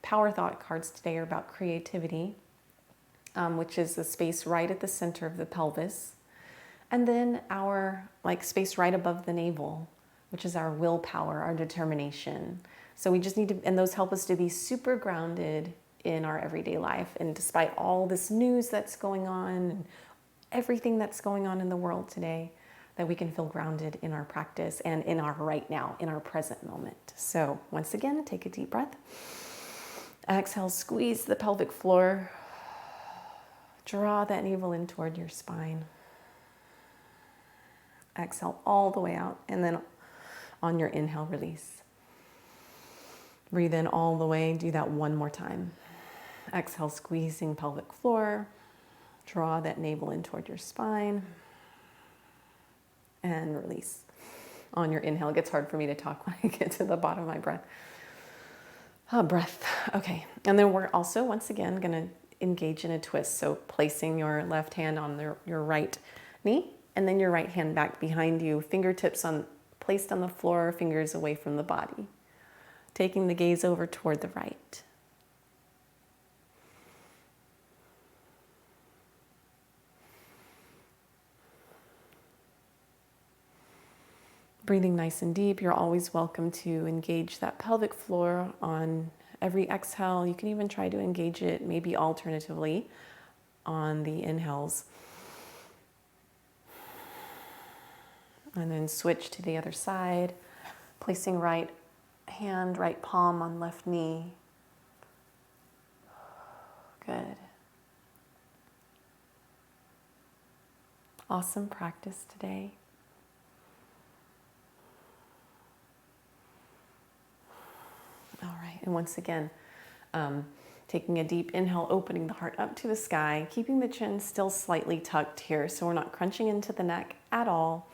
power thought cards today are about creativity, which is the space right at the center of the pelvis, and then our space right above the navel, which is our willpower, our determination. So we just need to, and those help us to be super grounded in our everyday life. And despite all this news that's going on, and everything that's going on in the world today, that we can feel grounded in our practice and in our right now, in our present moment. So once again, take a deep breath. Exhale, squeeze the pelvic floor. Draw that navel in toward your spine. Exhale all the way out, and then on your inhale, release. Breathe in all the way. Do that one more time. Exhale, squeezing pelvic floor. Draw that navel in toward your spine. And release. On your inhale, it gets hard for me to talk when I get to the bottom of my breath. Breath. Okay. And then we're also, once again, going to engage in a twist. So placing your left hand on your right knee, and then your right hand back behind you, fingertips placed on the floor, fingers away from the body. Taking the gaze over toward the right. Breathing nice and deep. You're always welcome to engage that pelvic floor on every exhale. You can even try to engage it, maybe alternatively, on the inhales. And then switch to the other side, placing right hand, right palm on left knee. Good. Awesome practice today. All right, and once again, taking a deep inhale, opening the heart up to the sky, keeping the chin still slightly tucked here, so we're not crunching into the neck at all.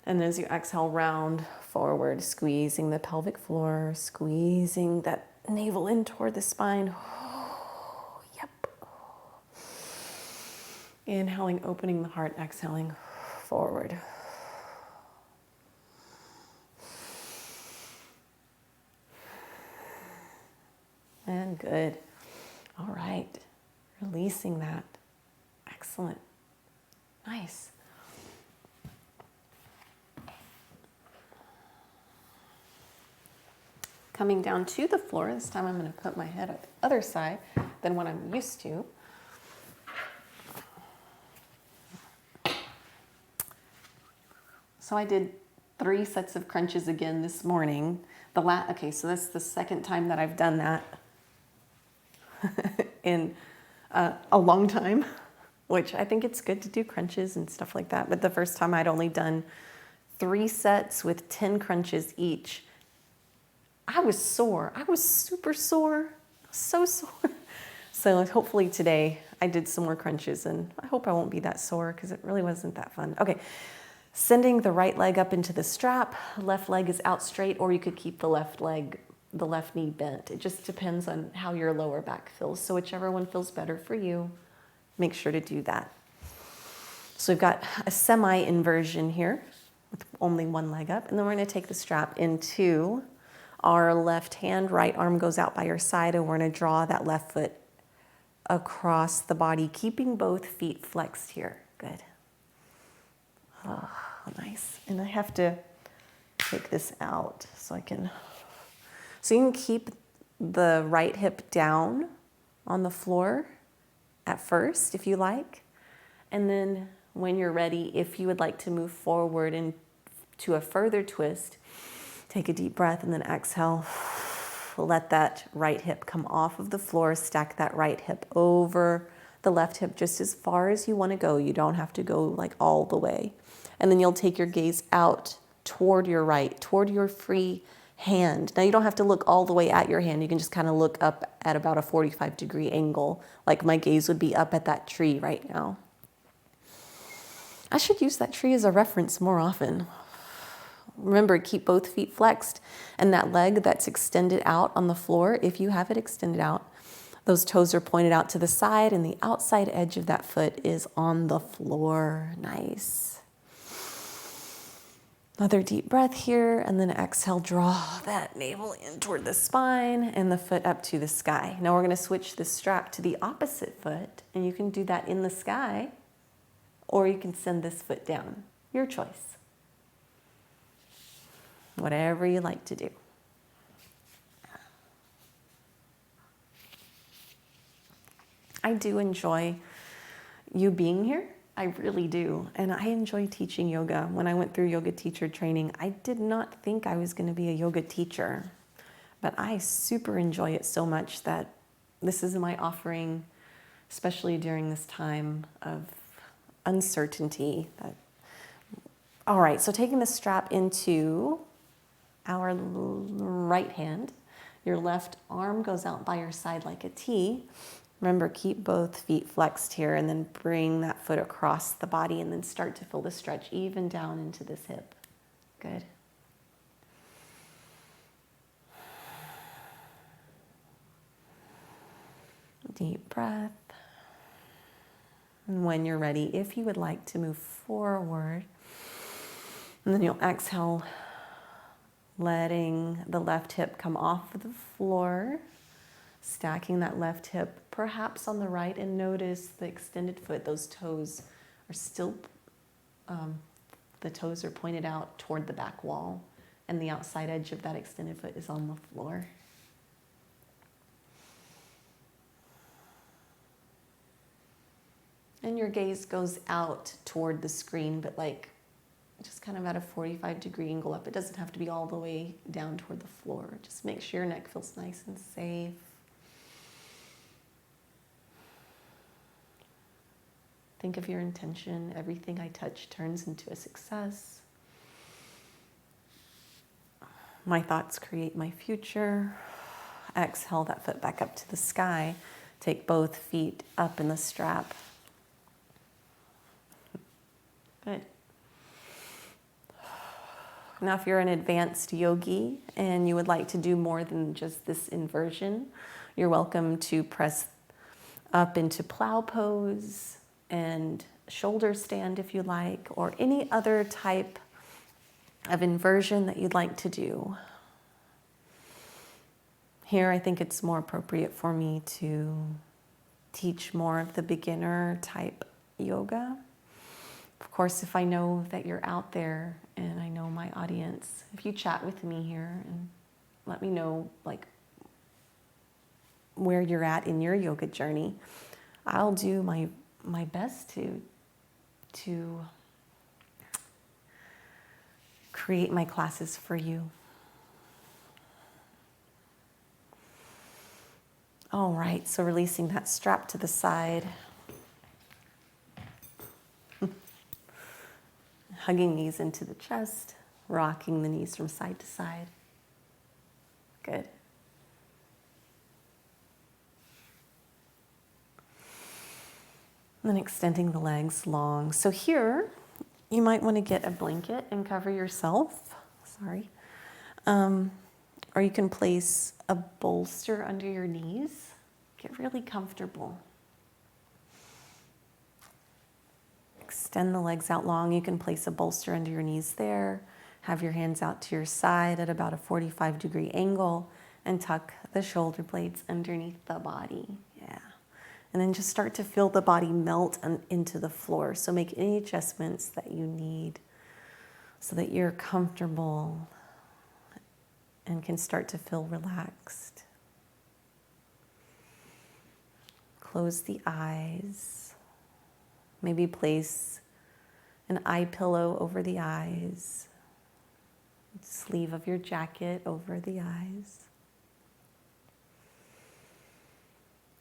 And as you exhale, round forward, squeezing the pelvic floor, squeezing that navel in toward the spine. Yep. Inhaling, opening the heart, exhaling forward. And good. All right. Releasing that. Excellent. Nice. Coming down to the floor. This time I'm going to put my head at the other side than what I'm used to. So I did 3 sets of crunches again this morning. Okay, so that's the second time that I've done that in a long time, which I think it's good to do crunches and stuff like that. But the first time I'd only done 3 sets with 10 crunches each. I was sore. I was super sore, so sore. So hopefully today I did some more crunches, and I hope I won't be that sore because it really wasn't that fun. Okay, sending the right leg up into the strap. Left leg is out straight, or you could keep the left knee bent. It just depends on how your lower back feels. So whichever one feels better for you, make sure to do that. So we've got a semi-inversion here with only one leg up, and then we're going to take the strap into our left hand, right arm goes out by your side, and we're going to draw that left foot across the body, keeping both feet flexed here. Good. Oh, nice. And I have to take this out so you can keep the right hip down on the floor at first, if you like. And then when you're ready, if you would like to move forward into a further twist, take a deep breath and then exhale. Let that right hip come off of the floor. Stack that right hip over the left hip just as far as you want to go. You don't have to go like all the way. And then you'll take your gaze out toward your right, toward your free hand. Now you don't have to look all the way at your hand. You can just kind of look up at about a 45-degree angle, like my gaze would be up at that tree right now. I should use that tree as a reference more often. Remember, keep both feet flexed, and that leg that's extended out on the floor, if you have it extended out, those toes are pointed out to the side, and the outside edge of that foot is on the floor. Nice. Another deep breath here, and then exhale, draw that navel in toward the spine and the foot up to the sky. Now we're going to switch the strap to the opposite foot, and you can do that in the sky, or you can send this foot down. Your choice. Whatever you like to do. I do enjoy you being here. I really do. And I enjoy teaching yoga. When I went through yoga teacher training, I did not think I was going to be a yoga teacher. But I super enjoy it so much that this is my offering, especially during this time of uncertainty. All right, so taking the strap into our right hand, your left arm goes out by your side like a T. Remember, keep both feet flexed here and then bring that foot across the body and then start to feel the stretch even down into this hip. Good. Deep breath. And when you're ready, if you would like to move forward, and then you'll exhale, letting the left hip come off the floor, stacking that left hip perhaps on the right, and notice the extended foot. Those toes are still, the toes are pointed out toward the back wall, and the outside edge of that extended foot is on the floor. And your gaze goes out toward the screen, but like just kind of at a 45-degree angle up. It doesn't have to be all the way down toward the floor. Just make sure your neck feels nice and safe. Think of your intention. Everything I touch turns into a success. My thoughts create my future. Exhale that foot back up to the sky. Take both feet up in the strap. Good. Now, if you're an advanced yogi and you would like to do more than just this inversion, you're welcome to press up into plow pose and shoulder stand if you like, or any other type of inversion that you'd like to do. Here, I think it's more appropriate for me to teach more of the beginner type yoga. Of course, if I know that you're out there and I know my audience, if you chat with me here and let me know like where you're at in your yoga journey, I'll do my best to create my classes for you. All right, so releasing that strap to the side. Hugging knees into the chest, rocking the knees from side to side. Good. And then extending the legs long. So here, you might want to get a blanket and cover yourself. Sorry. Or you can place a a bolster under your knees. Get really comfortable. Extend the legs out long. You can place a bolster under your knees there. Have your hands out to your side at about a 45-degree angle and tuck the shoulder blades underneath the body. Yeah. And then just start to feel the body melt into the floor. So make any adjustments that you need so that you're comfortable and can start to feel relaxed. Close the eyes. Maybe place an eye pillow over the eyes. Sleeve of your jacket over the eyes.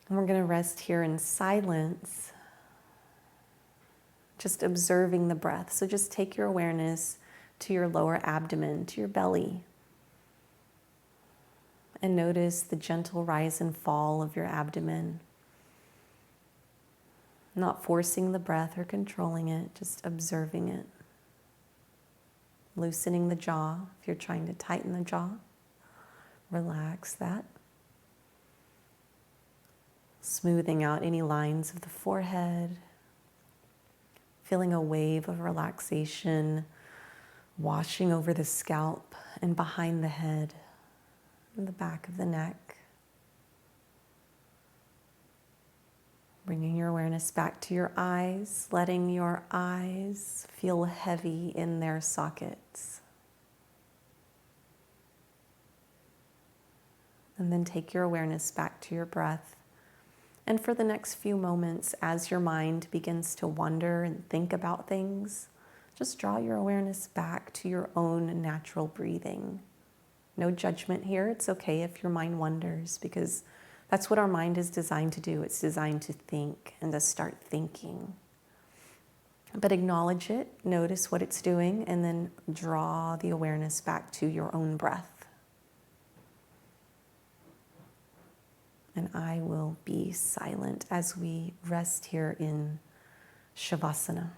And we're going to rest here in silence, just observing the breath. So just take your awareness to your lower abdomen, to your belly. And notice the gentle rise and fall of your abdomen. Not forcing the breath or controlling it, just observing it. Loosening the jaw. If you're trying to tighten the jaw, relax that. Smoothing out any lines of the forehead. Feeling a wave of relaxation washing over the scalp and behind the head and the back of the neck. Bringing your awareness back to your eyes, letting your eyes feel heavy in their sockets. And then take your awareness back to your breath. And for the next few moments, as your mind begins to wander and think about things, just draw your awareness back to your own natural breathing. No judgment here. It's okay if your mind wanders, because that's what our mind is designed to do. It's designed to think and to start thinking. But acknowledge it, notice what it's doing, and then draw the awareness back to your own breath. And I will be silent as we rest here in Shavasana.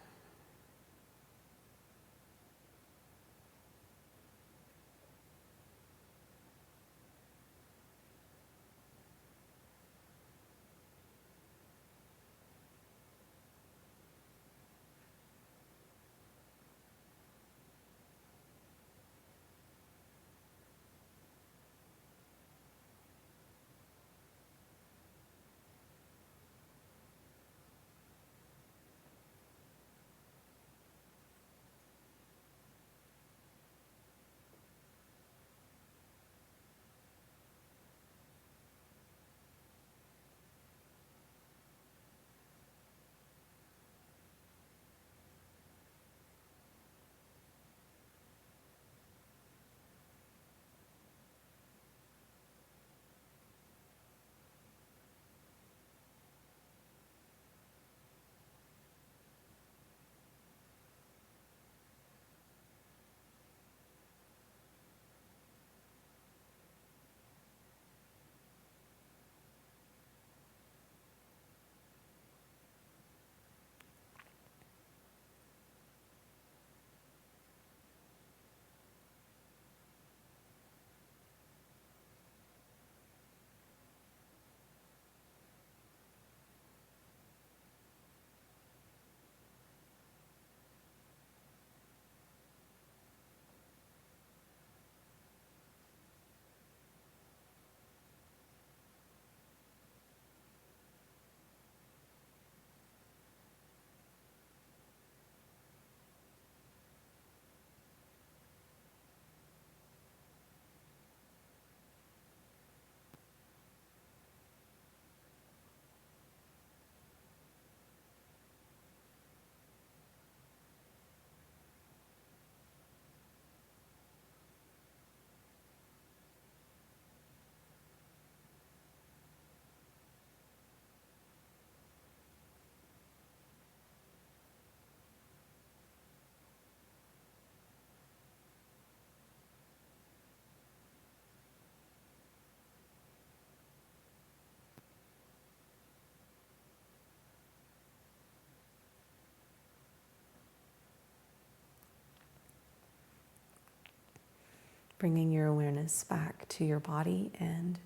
Bringing your awareness back to your body and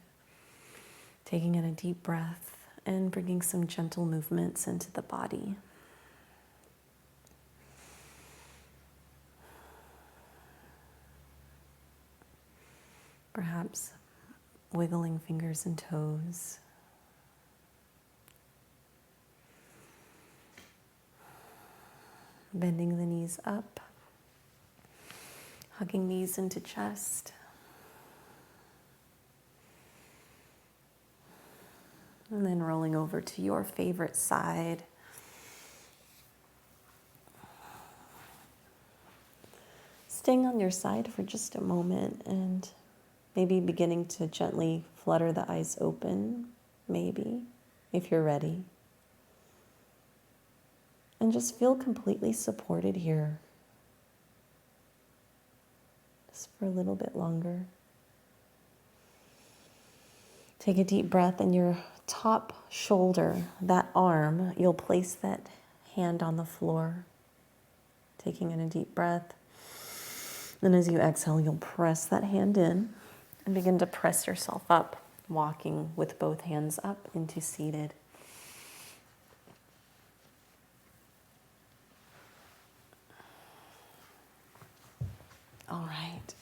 taking in a deep breath and bringing some gentle movements into the body. Perhaps wiggling fingers and toes. Bending the knees up. Hugging knees into chest. And then rolling over to your favorite side. Staying on your side for just a moment and maybe beginning to gently flutter the eyes open, maybe, if you're ready. And just feel completely supported here. Just for a little bit longer. Take a deep breath, and your top shoulder, that arm, you'll place that hand on the floor. Taking in a deep breath. Then as you exhale, you'll press that hand in and begin to press yourself up, walking with both hands up into seated. All right.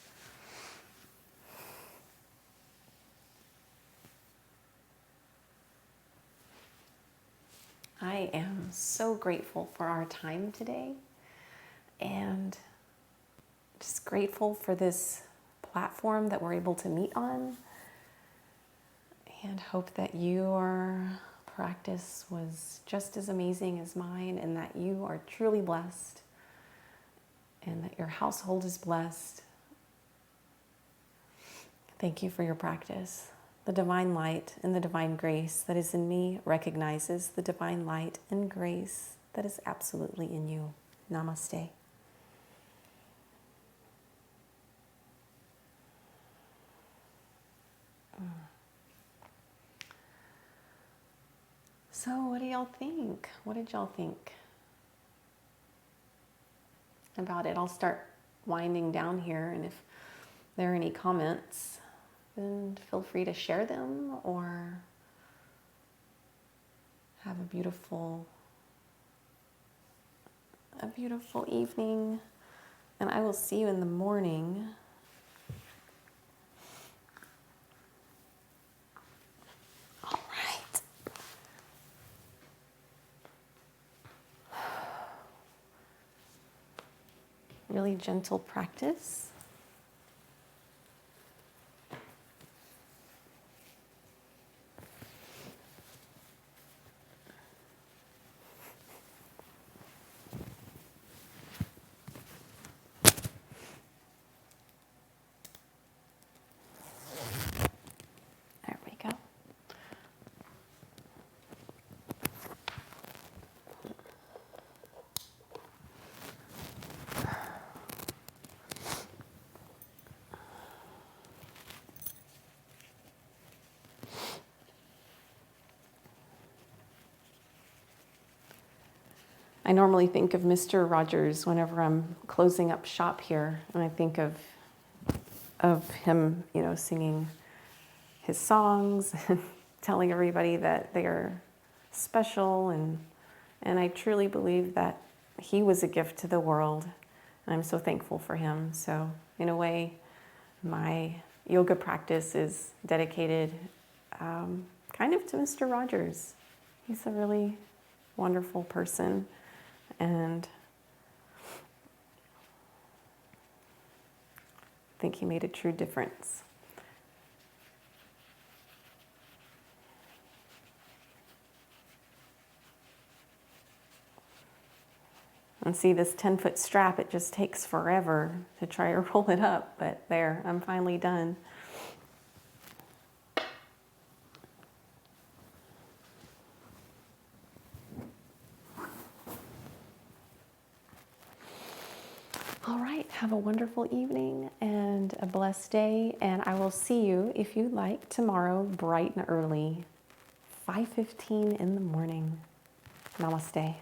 I am so grateful for our time today, and just grateful for this platform that we're able to meet on, and hope that your practice was just as amazing as mine, and that you are truly blessed, and that your household is blessed. Thank you for your practice. The divine light and the divine grace that is in me recognizes the divine light and grace that is absolutely in you. Namaste. So what do y'all think? What did y'all think about it? I'll start winding down here, and if there are any comments, then feel free to share them, or have a beautiful evening, and I will see you in the morning. All right. Really gentle practice. I normally think of Mr. Rogers whenever I'm closing up shop here, and I think of him, singing his songs and telling everybody that they are special, and I truly believe that he was a gift to the world, and I'm so thankful for him. So in a way, my yoga practice is dedicated kind of to Mr. Rogers. He's a really wonderful person, and I think he made a true difference. And see, this 10-foot strap, it just takes forever to try to roll it up, but there, I'm finally done. All right, have a wonderful evening and a blessed day, and I will see you, if you'd like, tomorrow bright and early, 5:15 in the morning. Namaste.